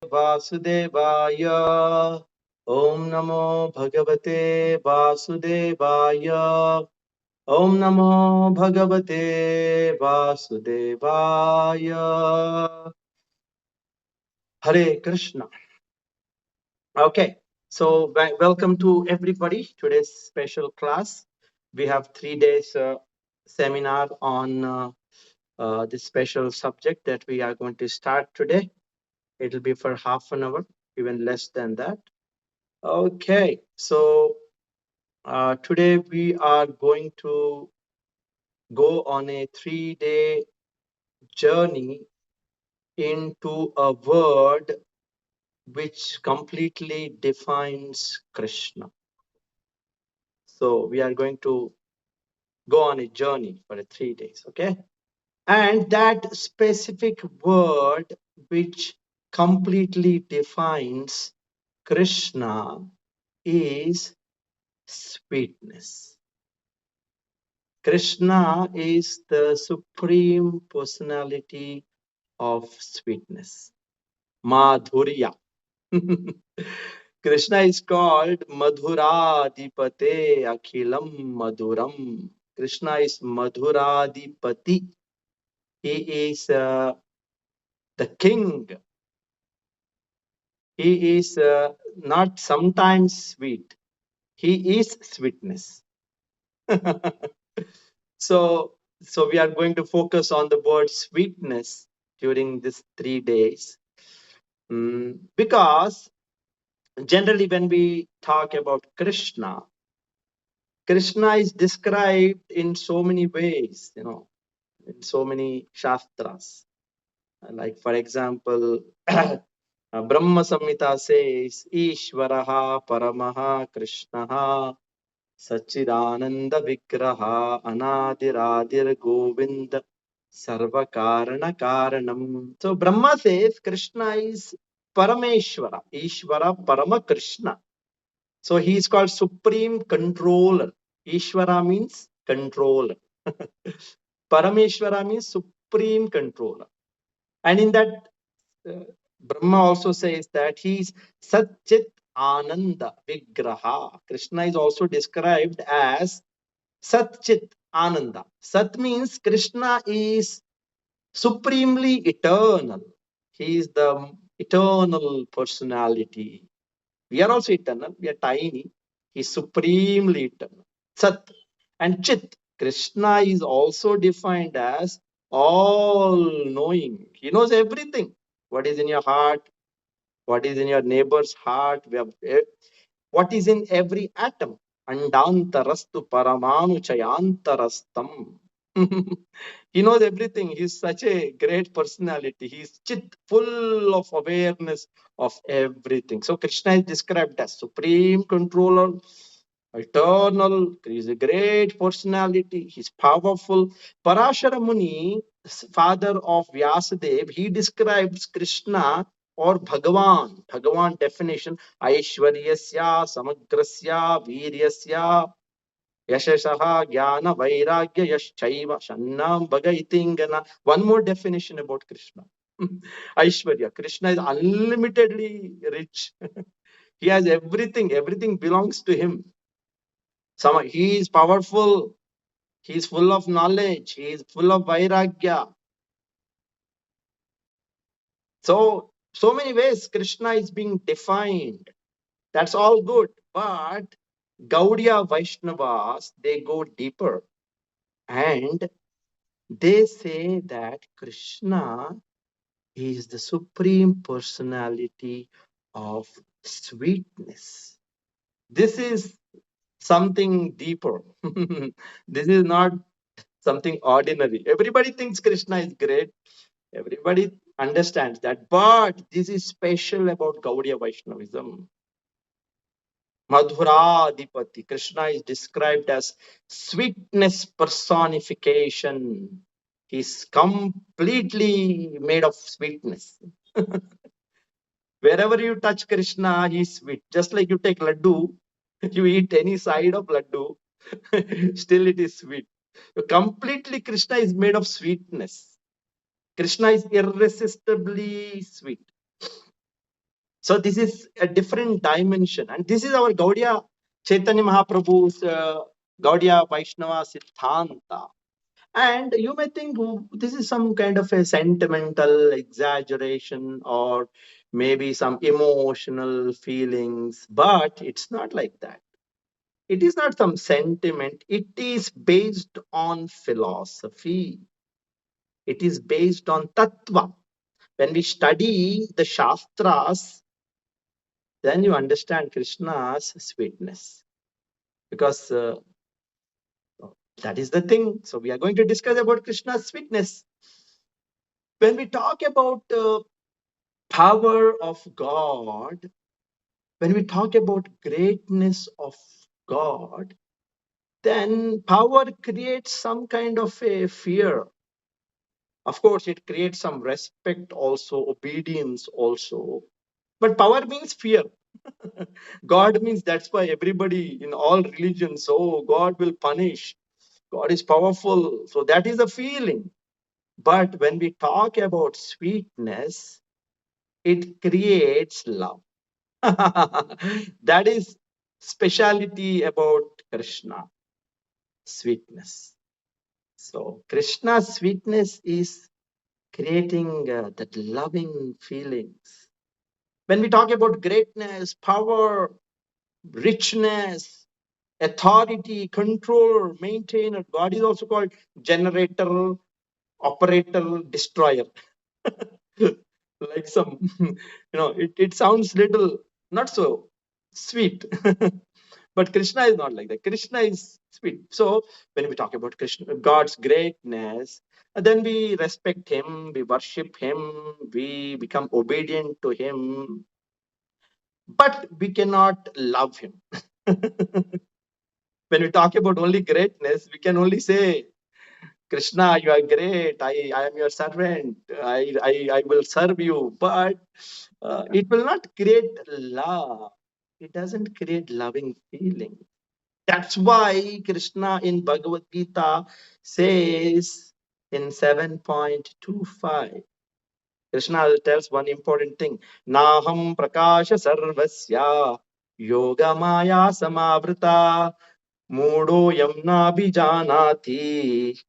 Vasudevaya. Om Namo Bhagavate Vasudevaya. Om Namo Bhagavate Vasudevaya. Hare Krishna. Okay, so welcome to everybody. Today's special class. We have 3 days seminar on this special subject that we are going to start today. It'll be for half an hour, even less than that. Okay, so today we are going to go on a 3-day journey into a word which completely defines Krishna. So we are going to go on a journey for 3 days, okay? And that specific word which completely defines Krishna is sweetness. Krishna is the supreme personality of sweetness. Mādhurya. Krishna is called Madhurāṭakam Akhilam Madhuram. Krishna is Madhurāṭakam. He is the king. He is not sometimes sweet. He is sweetness. So we are going to focus on the word sweetness during these 3 days. Because generally when we talk about Krishna, Krishna is described in so many ways, in so many shastras. Like for example, Brahma Samhita says, Ishvaraha Paramaha Krishnaha Sachidananda Vigraha Anadiradir Govinda Sarvakarana Karanam. So Brahma says Krishna is Parameshwara, Ishvara Parama Krishna. So he is called Supreme Controller. Ishvara means controller. Parameshwara means Supreme Controller. And in that, Brahma also says that he is Satchit Ananda Vigraha. Krishna is also described as Satchit Ananda. Sat means Krishna is supremely eternal. He is the eternal personality. We are also eternal. We are tiny. He is supremely eternal. Sat and Chit. Krishna is also defined as all-knowing. He knows everything. What is in your heart? What is in your neighbor's heart? What is in every atom? Andantarastu paramanu chayantarastam. He knows everything. He's such a great personality. He's chit, full of awareness of everything. So Krishna is described as supreme controller, eternal. He's a great personality. He's powerful. Parashara Muni, father of Vyasadeva, he describes Krishna or Bhagavan definition, Aishwaryasya, Samagrasya, Viryasya, Yashashaha, Jnana, Vairagya, Yashchaiva, Shannam, Bhagaitingana. One more definition about Krishna. Aishwarya. Krishna is unlimitedly rich. He has everything. Everything belongs to him. He is powerful. He is full of knowledge. He is full of Vairagya. So many ways Krishna is being defined. That's all good. But Gaudiya Vaishnavas, they go deeper. And they say that Krishna is the supreme personality of sweetness. This is something deeper. This is not something ordinary. Everybody thinks Krishna is great. Everybody understands that. But this is special about Gaudiya Vaishnavism. Madhurāṭakam. Krishna is described as sweetness personification. He's completely made of sweetness. Wherever you touch Krishna, he's sweet. Just like you take laddu, you eat any side of laddu, still it is sweet. Completely Krishna is made of sweetness. Krishna is irresistibly sweet. So this is a different dimension. And this is our Gaudiya Chaitanya Mahaprabhu's Gaudiya Vaishnava Siddhanta. And you may think, "Oh, this is some kind of a sentimental exaggeration or maybe some emotional feelings," but it's not like that. It is not some sentiment. It is based on philosophy. It is based on tattva. When we study the Shastras, then you understand Krishna's sweetness. Because that is the thing. So we are going to discuss about Krishna's sweetness. When we talk about power of God, when we talk about greatness of God, then power creates some kind of a fear. Of course, it creates some respect also, obedience also. But power means fear. God means, that's why everybody in all religions, oh, God will punish. God is powerful. So that is a feeling. But when we talk about sweetness, it creates love. That is speciality about Krishna, sweetness. So Krishna's sweetness is creating that loving feelings. When we talk about greatness, power, richness, authority, controller, maintainer, God is also called generator, operator, destroyer. Like some, it sounds little not so sweet. But Krishna is not like that. Krishna is sweet. So when we talk about Krishna, God's greatness, then we respect him, we worship him, we become obedient to him, but we cannot love him. When we talk about only greatness, we can only say, Krishna, you are great. I am your servant. I will serve you. But it will not create love. It doesn't create loving feeling. That's why Krishna in Bhagavad-gītā says in 7.25, Krishna tells one important thing. Naham prakasha sarvasya yoga maya samavrita mudo yamna bijanati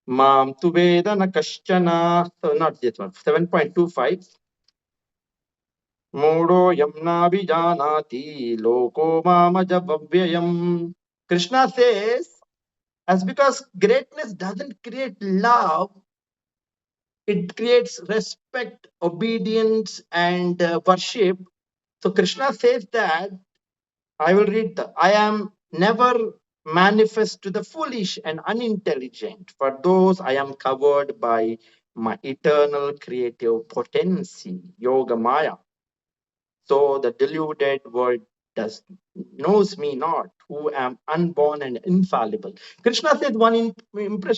mam tu vedana kaschana. So not this one. 7.25. Mudo yamna bijanati loko mamajavavyayam. Krishna says, as because greatness doesn't create love, it creates respect, obedience, and worship. So Krishna says that, I will read I am never manifest to the foolish and unintelligent. For those I am covered by my eternal creative potency, Yoga Maya. So the deluded world knows me not, who am unborn and infallible. Krishna said one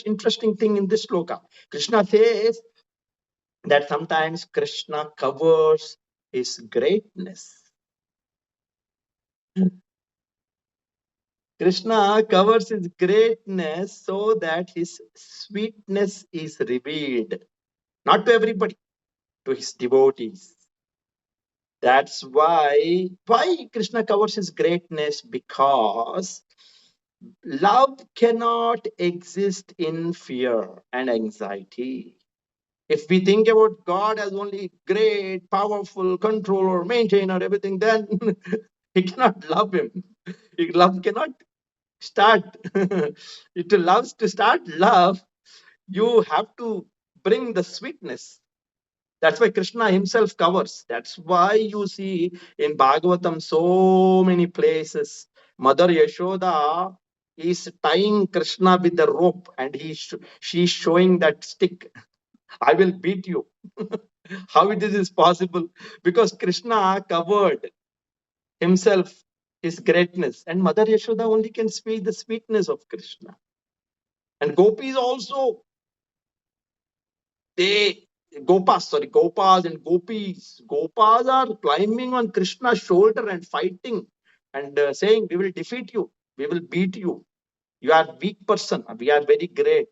interesting thing in this sloka. Krishna says that sometimes Krishna covers his greatness. Krishna covers his greatness so that his sweetness is revealed, not to everybody, to his devotees. That's why Krishna covers his greatness, because love cannot exist in fear and anxiety. If we think about God as only great, powerful, controller, maintainer, everything, then he cannot love him. Love cannot start. If to loves to start love, you have to bring the sweetness. That's why Krishna himself covers. That's why you see in Bhagavatam so many places, Mother Yashoda is tying Krishna with the rope, and she's showing that stick. I will beat you. How this is possible? Because Krishna covered himself, his greatness, and Mother Yashoda only can speak the sweetness of Krishna. And gopis also, Gopas and gopis. Gopas are climbing on Krishna's shoulder and fighting and saying, we will defeat you, we will beat you. You are a weak person, we are very great.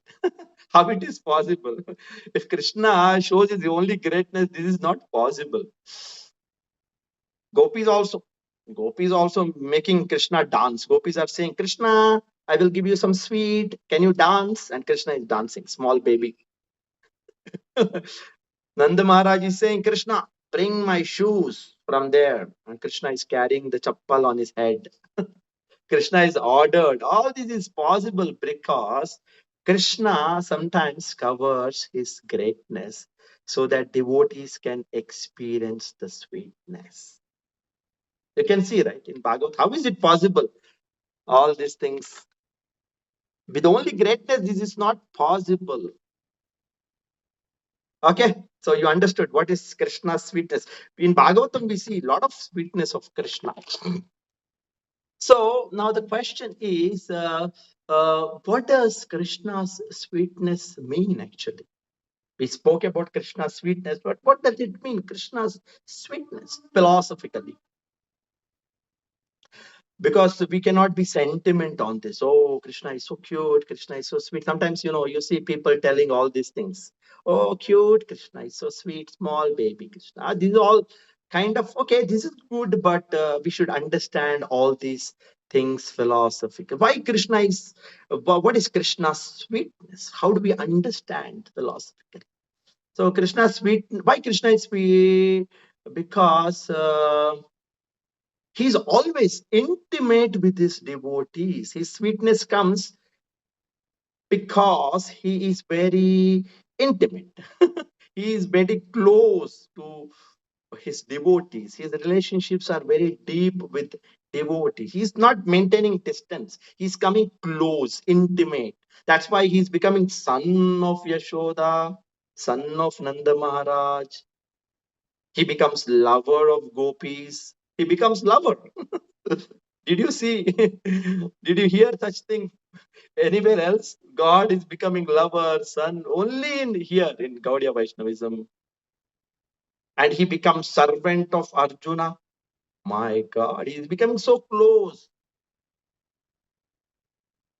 How it is possible? If Krishna shows his only greatness, this is not possible. Gopis also making Krishna dance. Gopis are saying, Krishna, I will give you some sweet. Can you dance? And Krishna is dancing, small baby. Nanda Maharaj is saying, Krishna, bring my shoes from there. And Krishna is carrying the chappal on his head. Krishna is ordered. All this is possible because Krishna sometimes covers his greatness so that devotees can experience the sweetness. You can see, right, in Bhagavad, how is it possible? All these things. With only greatness, this is not possible. Okay, so you understood what is Krishna's sweetness. In Bhagavatam, we see a lot of sweetness of Krishna. So now the question is, what does Krishna's sweetness mean actually? We spoke about Krishna's sweetness, but what does it mean, Krishna's sweetness, philosophically? Because we cannot be sentiment on this. Oh, Krishna is so cute, Krishna is so sweet. Sometimes, you see people telling all these things. Oh, cute, Krishna is so sweet, small baby Krishna. These are all kind of, okay, this is good, but we should understand all these things philosophically. Why Krishna is, what is Krishna's sweetness? How do we understand philosophically? So Krishna's sweet, why Krishna is sweet? Because he's always intimate with his devotees. His sweetness comes because he is very intimate. He is very close to his devotees. His relationships are very deep with devotees. He's not maintaining distance. He's coming close, intimate. That's why he's becoming son of Yashoda, son of Nanda Maharaj. He becomes lover of gopis. He becomes lover. Did you see? Did you hear such thing anywhere else? God is becoming lover, son, only in here in Gaudiya Vaishnavism. And he becomes servant of Arjuna. My God, he is becoming so close.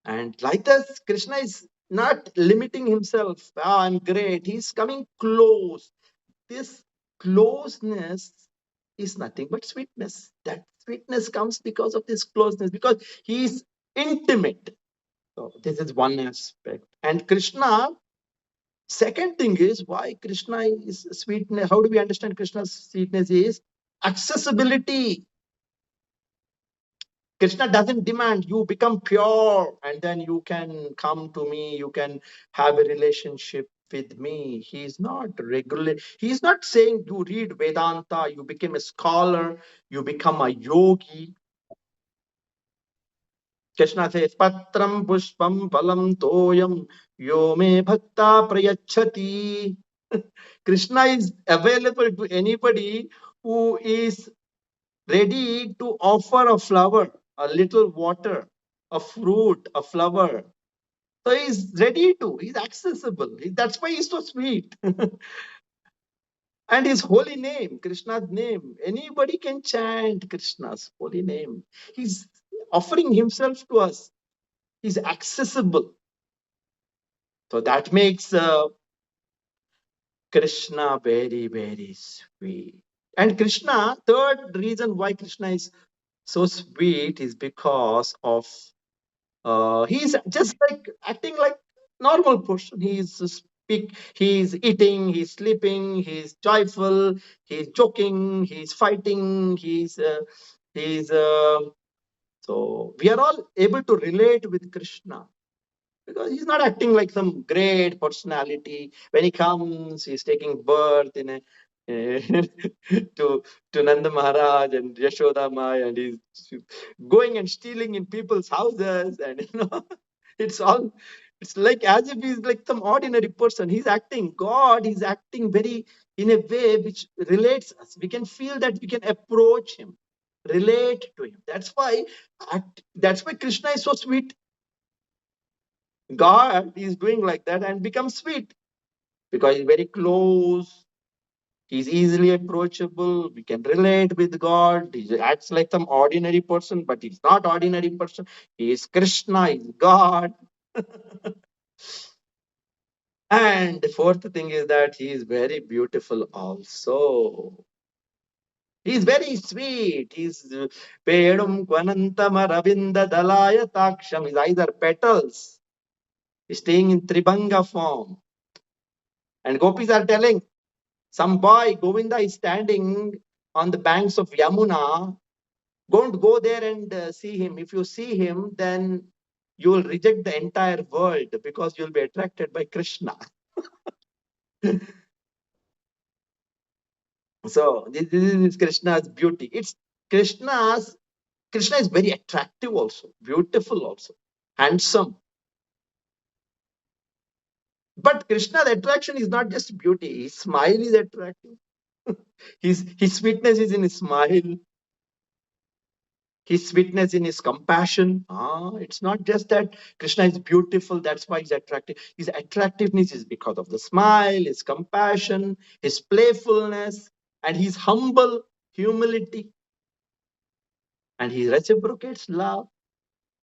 And like this, Krishna is not limiting himself. Ah, I'm great. He's coming close. This closeness is nothing but sweetness. That sweetness comes because of this closeness, because he is intimate. So this is one aspect. And Krishna, second thing is why Krishna is sweetness. How do we understand Krishna's sweetness is accessibility. Krishna doesn't demand you become pure and then you can come to me, you can have a relationship with me. He is not regular. He is not saying you read Vedanta, you become a scholar, you become a yogi. Krishna says, Patram Pushpam Palam Toyam Yo Me Bhakta Prayachati. Krishna is available to anybody who is ready to offer a flower, a little water, a fruit, a flower. So he's ready to, he's accessible. That's why he's so sweet. And his holy name, Krishna's name, anybody can chant Krishna's holy name. He's offering himself to us. He's accessible. So that makes Krishna very, very sweet. And Krishna, third reason why Krishna is so sweet is because of he's just like acting like normal person. He's eating, he's sleeping, he's joyful, he's joking, he's fighting, he's so we are all able to relate with Krishna because he's not acting like some great personality. When he comes, he's taking birth in a to Nanda Maharaj and Yashoda Mai, and he's going and stealing in people's houses, and it's all it's like as if he's like some ordinary person. He's acting God. He's acting very in a way which relates us. We can feel that we can approach him, relate to him. That's why Krishna is so sweet. God is doing like that and becomes sweet because he's very close. He's easily approachable. We can relate with God. He acts like some ordinary person, but he's not ordinary person. He is Krishna, he's God. And the fourth thing is that he is very beautiful also. He's very sweet. He's Pedum Kvanantam Aravinda Dalaya Taksham. He's either petals. He's staying in Tribhanga form. And gopis are telling, some boy, Govinda, is standing on the banks of Yamuna. Don't go there and see him. If you see him, then you will reject the entire world because you'll be attracted by Krishna. So this is Krishna's beauty. Krishna is very attractive also, beautiful also, handsome. But Krishna's attraction is not just beauty. His smile is attractive. His sweetness is in his smile. His sweetness in his compassion. It's not just that Krishna is beautiful, that's why he's attractive. His attractiveness is because of the smile, his compassion, his playfulness, and his humble humility. And he reciprocates love.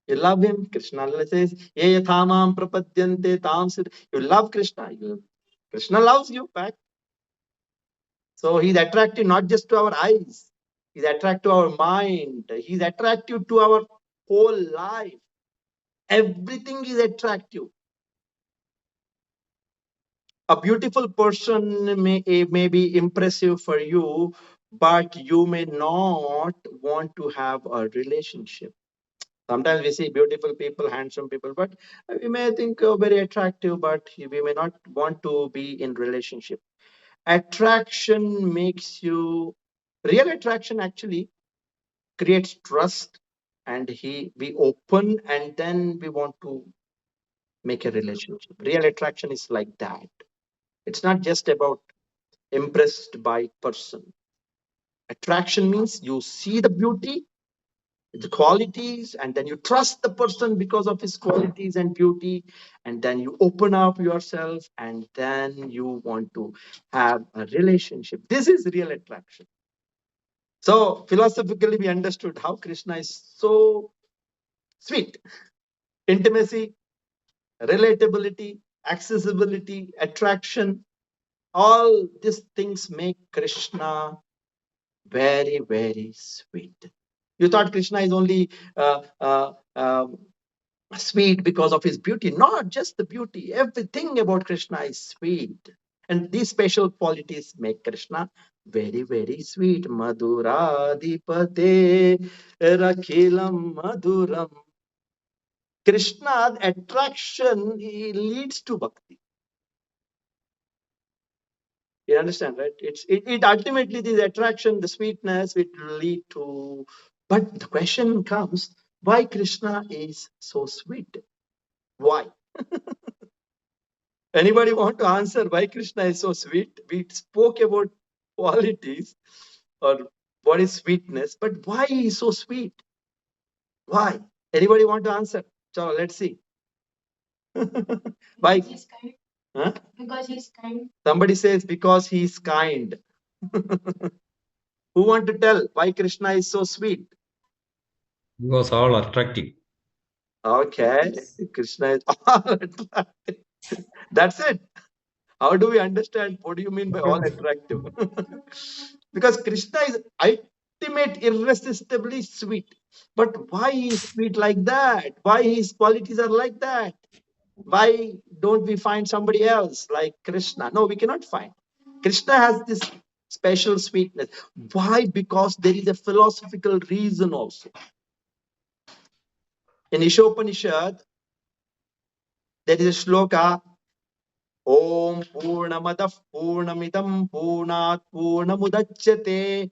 You love him. Krishna says, Ye yathamam prapadyante tam. You love Krishna. Krishna loves you back. So he's attractive not just to our eyes. He's attractive to our mind. He's attractive to our whole life. Everything is attractive. A beautiful person may be impressive for you, but you may not want to have a relationship. Sometimes we see beautiful people, handsome people, but we may think very attractive, but we may not want to be in relationship. Attraction makes you, real attraction actually creates trust, and we open and then we want to make a relationship. Real attraction is like that. It's not just about impressed by person. Attraction means you see the beauty, the qualities, and then you trust the person because of his qualities and beauty, and then you open up yourself, and then you want to have a relationship. This is real attraction. So philosophically, we understood how Krishna is so sweet. Intimacy, relatability, accessibility, attraction, all these things make Krishna very, very sweet. You thought Krishna is only sweet because of his beauty. Not just the beauty. Everything about Krishna is sweet. And these special qualities make Krishna very, very sweet. Madhurāṭhipate rakhilam madhuram. Krishna's attraction leads to bhakti. You understand, right? It ultimately, this attraction, the sweetness, it will lead to. But the question comes, why Krishna is so sweet? Why? Anybody want to answer why Krishna is so sweet? We spoke about qualities or what is sweetness, but why he is so sweet? Why? Anybody want to answer? Chalo, let's see. Why? Because he's kind. Huh? Because he's kind. Somebody says because he is kind. Who want to tell why Krishna is so sweet? Because all attractive. Okay, Krishna is all attractive. That's it. How do we understand? What do you mean by all attractive? Because Krishna is ultimate, irresistibly sweet. But why is sweet like that? Why his qualities are like that? Why don't we find somebody else like Krishna? No, we cannot find. Krishna has this special sweetness. Why? Because there is a philosophical reason also. In Ishopanishad, there is a shloka, Om Purnamadav Purnamidam Purnat Purnamudachyate.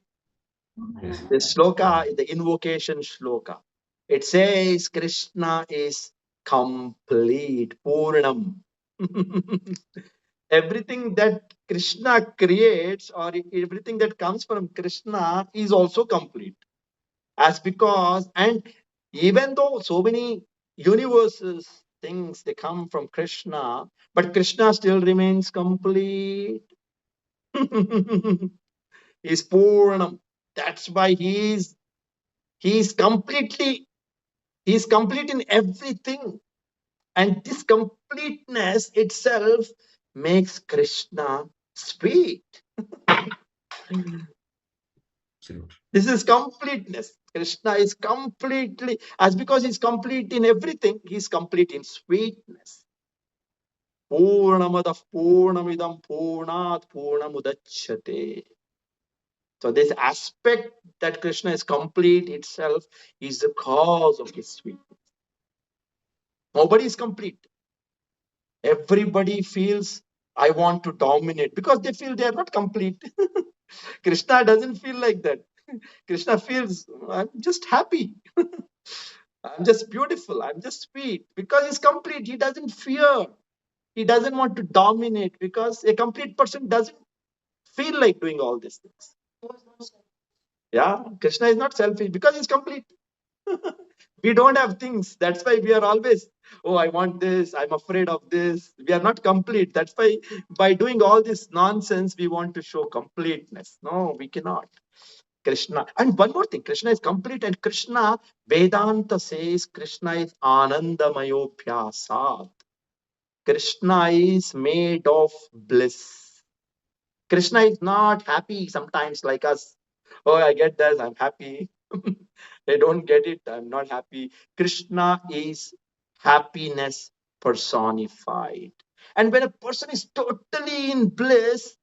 Yes. The shloka, the invocation shloka. It says Krishna is complete, Purnam. Everything that Krishna creates or everything that comes from Krishna is also complete. As because, and even though so many universes, things, they come from Krishna, but Krishna still remains complete. He's Purnam. That's why he's complete in everything. And this completeness itself makes Krishna sweet. Absolutely. This is completeness. Krishna is completely, as because he's complete in everything, he's complete in sweetness. Purnamadav Purnamidam Purnat Purnamudachyate. So this aspect that Krishna is complete itself is the cause of his sweetness. Nobody is complete. Everybody feels I want to dominate because they feel they are not complete. Krishna doesn't feel like that. Krishna feels I'm just happy. I'm just beautiful. I'm just sweet because he's complete. He doesn't fear. He doesn't want to dominate because a complete person doesn't feel like doing all these things. Yeah, Krishna is not selfish because he's complete. We don't have things. That's why we are always, oh, I want this. I'm afraid of this. We are not complete. That's why by doing all this nonsense, we want to show completeness. No, we cannot. Krishna. And one more thing, Krishna is complete, and Krishna, Vedanta says Krishna is Anandamayopyasat. Krishna is made of bliss. Krishna is not happy sometimes like us. Oh, I get this, I'm happy. I don't get it, I'm not happy. Krishna is happiness personified. And when a person is totally in bliss,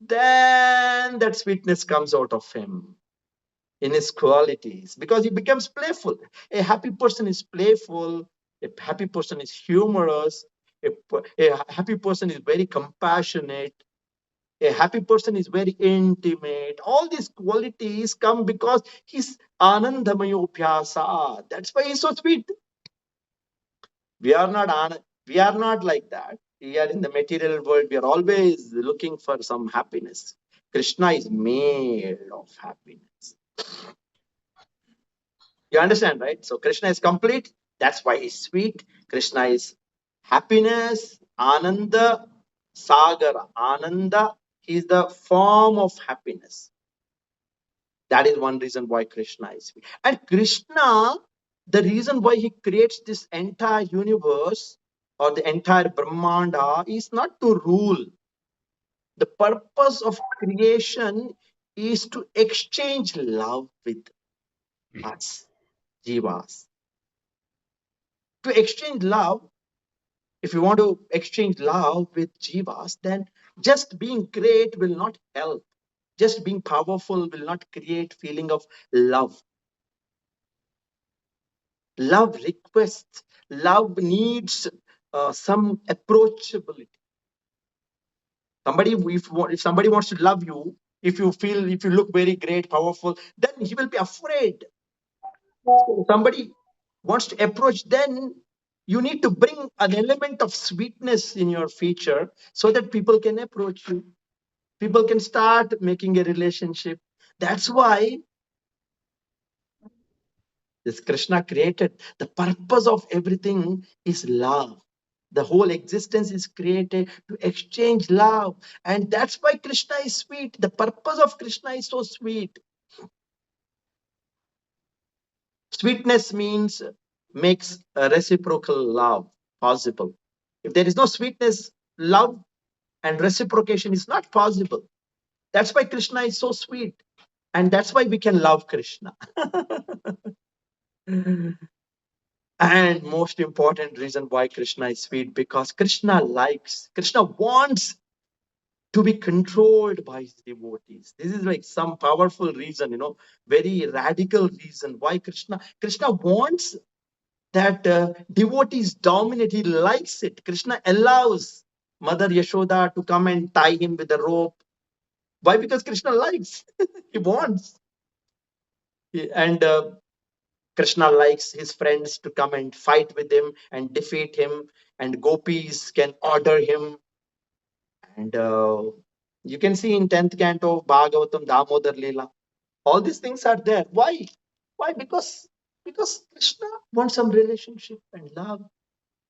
then that sweetness comes out of him in his qualities because he becomes playful. A happy person is playful, a happy person is humorous, a happy person is very compassionate, a happy person is very intimate. All these qualities come because he's Anandamayopyasa. That's why he's so sweet. We are not we are not like that. We are in the material world. We are always looking for some happiness. Krishna is made of happiness. You understand, right? So Krishna is complete. That's why he's sweet. Krishna is happiness, Ananda, Sagara. Ananda, he is the form of happiness. That is one reason why Krishna is sweet. And Krishna, the reason why he creates this entire universe or the entire Brahmanda is not to rule. The purpose of creation is to exchange love with us, jivas. To exchange love, if you want to exchange love with jivas, then just being great will not help. Just being powerful will not create feeling of love. Love requests, love needs some approachability. If somebody wants to love you, if you look very great, powerful, then he will be afraid. If somebody wants to approach, then you need to bring an element of sweetness in your feature so that people can approach you. People can start making a relationship. That's why this Krishna created. The purpose of everything is love. The whole existence is created to exchange love. And that's why Krishna is sweet. The purpose of Krishna is so sweet. Sweetness makes a reciprocal love possible. If there is no sweetness, love and reciprocation is not possible. That's why Krishna is so sweet. And that's why we can love Krishna. And most important reason why Krishna is sweet, because Krishna wants to be controlled by his devotees. This is like some powerful reason, very radical reason why Krishna wants that devotees dominate. He likes it. Krishna allows Mother Yashoda to come and tie him with a rope. Why? Because Krishna likes. He wants. And Krishna likes his friends to come and fight with him and defeat him, and gopis can order him. And you can see in 10th canto of Bhagavatam, Damodar Leela. All these things are there. Why? Why? Because Krishna wants some relationship and love.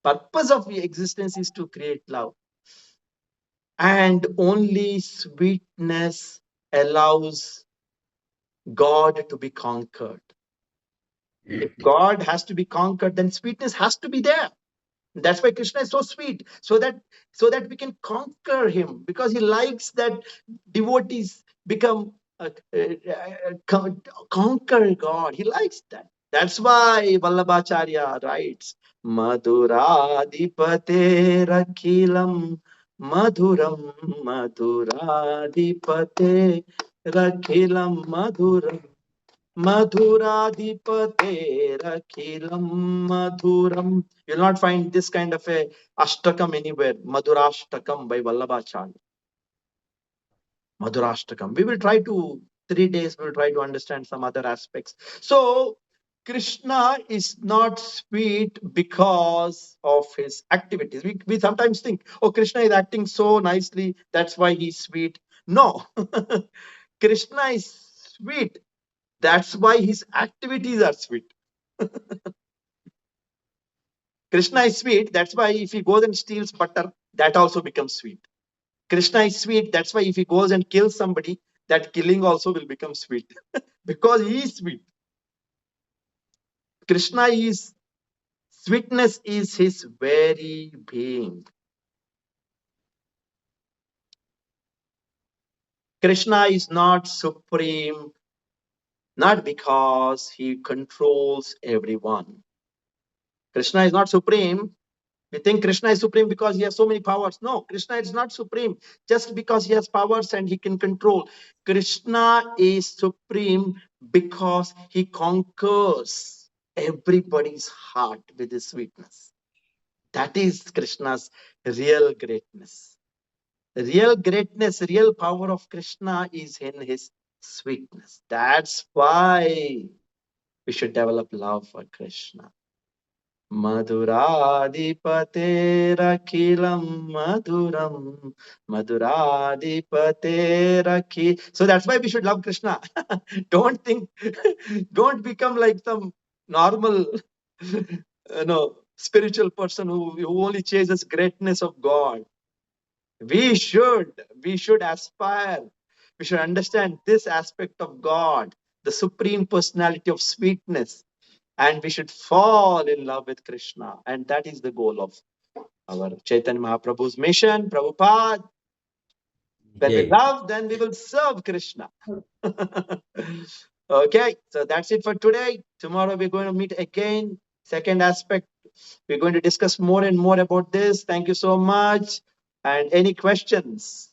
Purpose of the existence is to create love. And only sweetness allows God to be conquered. If God has to be conquered, then sweetness has to be there. That's why Krishna is so sweet, so that we can conquer him, because he likes that devotees become conquer God. He likes that. That's why Vallabhacharya writes, Madhuradipate Rakhilam Madhuram Madhuradipate Rakhilam Madhuram Madhuradipate Rakhilam Madhuram. You'll not find this kind of a Ashtakam anywhere. Madhurāṣṭakam by Vallabhacharya. Madhurāṣṭakam. We will try to 3 days. We will try to understand some other aspects. So Krishna is not sweet because of his activities. We sometimes think, oh, Krishna is acting so nicely, that's why he's sweet. No, Krishna is sweet. That's why his activities are sweet. Krishna is sweet. That's why if he goes and steals butter, that also becomes sweet. Krishna is sweet. That's why if he goes and kills somebody, that killing also will become sweet because he is sweet. Krishna is sweetness is his very being. Krishna is not supreme, not because he controls everyone. Krishna is not supreme. We think Krishna is supreme because he has so many powers. No, Krishna is not supreme just because he has powers and he can control. Krishna is supreme because he conquers everybody's heart with his sweetness. That is Krishna's real greatness. Real greatness, real power of Krishna is in his sweetness. That's why we should develop love for Krishna. Madhuradipate Rakhilam Madhuram Madhuradipate Rakhi. So that's why we should love Krishna. Don't think, don't become like some normal, spiritual person who only chases greatness of God. We should aspire. We should understand this aspect of God, the supreme personality of sweetness, and we should fall in love with Krishna. And that is the goal of our Chaitanya Mahaprabhu's mission. Prabhupada, when we Yay. love, then we will serve Krishna. Okay, so that's it for today. Tomorrow we're going to meet again. Second aspect, we're going to discuss more and more about this. Thank you so much. And any questions?